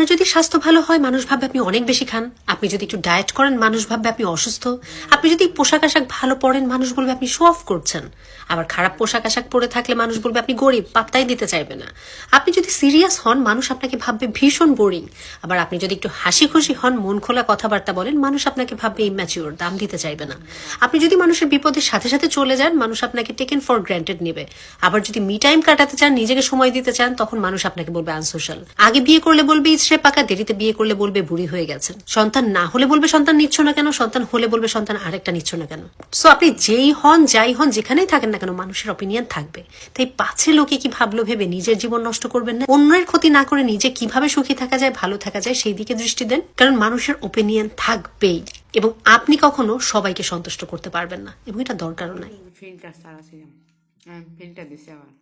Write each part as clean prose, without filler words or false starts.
আপনার যদি স্বাস্থ্য ভালো হয় মানুষ ভাববে আপনি অনেক বেশি খান, আপনি যদি একটু ডায়েট করেন মানুষ ভাববে আপনি অসুস্থ, আপনি যদি পোশাক আশাক ভালো পরেন মানুষ বলবে আপনি শো অফ করছেন, আবার খারাপ পোশাক আশাক পরে থাকলে মানুষ বলবে আপনি গরিব, পাত্তাই দিতে চাইবে না। আপনি যদি সিরিয়াস হন মানুষ আপনাকে ভাববে ভীষণ বোরিং, আবার আপনি যদি একটু হাসি খুশি হন মন খোলা কথাবার্তা বলেন মানুষ আপনাকে ভাববে ইম্যাচিওর, দাম দিতে চাইবে না। আপনি যদি মানুষের বিপদের সাথে সাথে চলে যান মানুষ আপনাকে টেকেন ফর গ্রান্টেড নেবে, আবার যদি মি টাইম কাটাতে চান নিজেকে সময় দিতে চান তখন মানুষ আপনাকে বলবে আনসোশ্যাল। আগে বিয়ে করলে বলবে ইছরে পাকা, দেরিতে বিয়ে করলে বলবে বুড়ি হয়ে গেছেন, সন্তান না হলে বলবে সন্তান নিচ্ছ না কেন, সন্তান হলে বলবে সন্তান আরেকটা নিচ্ছ না কেন। সো আপনি যেই হন যাই হন যেখানেই থাকেন না কেন মানুষের অপিনিয়ন থাকবে, তাই পাছে লোকে কি ভাবলো ভেবে নিজের জীবন নষ্ট করবেন না, অন্যের ক্ষতি না করে নিজে কিভাবে সুখী থাকা যায় ভালো থাকা যায় সেই দিকে দৃষ্টি দেন, কারণ মানুষের ওপিনিয়ন থাকবেই এবং আপনি কখনো সবাইকে সন্তুষ্ট করতে পারবেন না এবং এটা দরকারও নাই। ফিল্টার সারা ছিলাম, ফিল্টার দিছে আবার।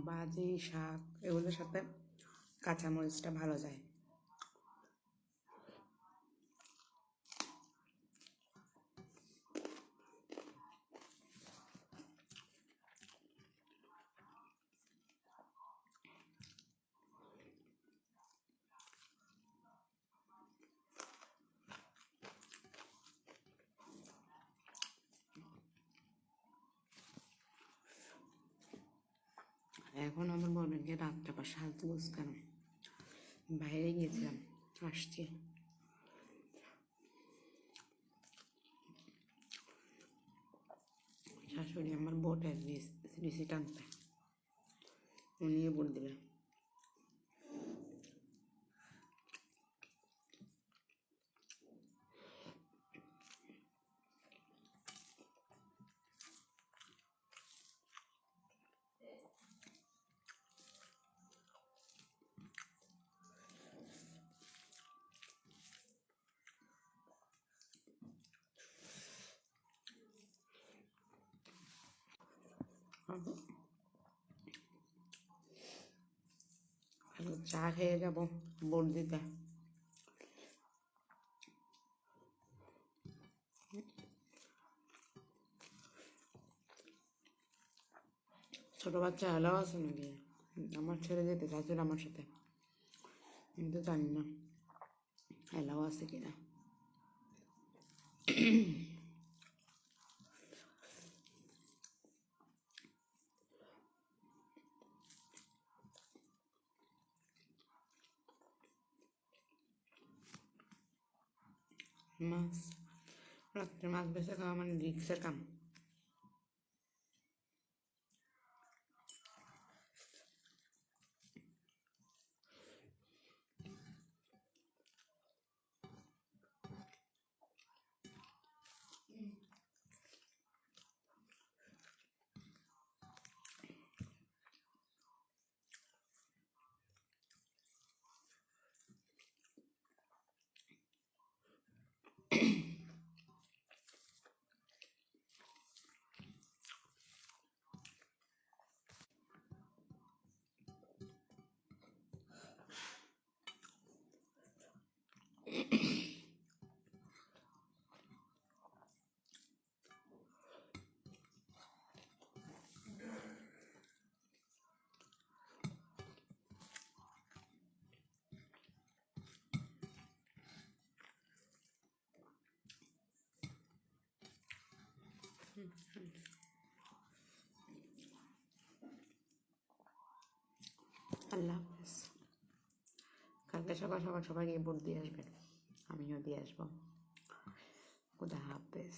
ভাজি শাক এগুলোর সাথে কাঁচামরিচটা ভালো যায়। এখন আমার বলবেন যে রাতটা বা সাজগোজ কেন, বাইরে গিয়েছিলাম আসছি। শাশুড়ি আমার বোটের রিসিট আনতে, উনিও বোট দিবে। চা খেয়ে যাবো বোট দিতে। ছোট বাচ্চা এলাও আছে নাকি? আমার ছেড়ে যেতে চাইছিল আমার সাথে, আমি তো জানি না এলাও আছে কিনা। মাছ রাত্রে মাছ বেঁচে খাওয়া মানে রিক্সের কাম। আল্লাহ হাফেজ। কালকে সকাল সকাল সবাই গিয়ে ভোট দিয়ে আসবেন, আমিও দিয়ে আসবো। খুদা হাফেজ।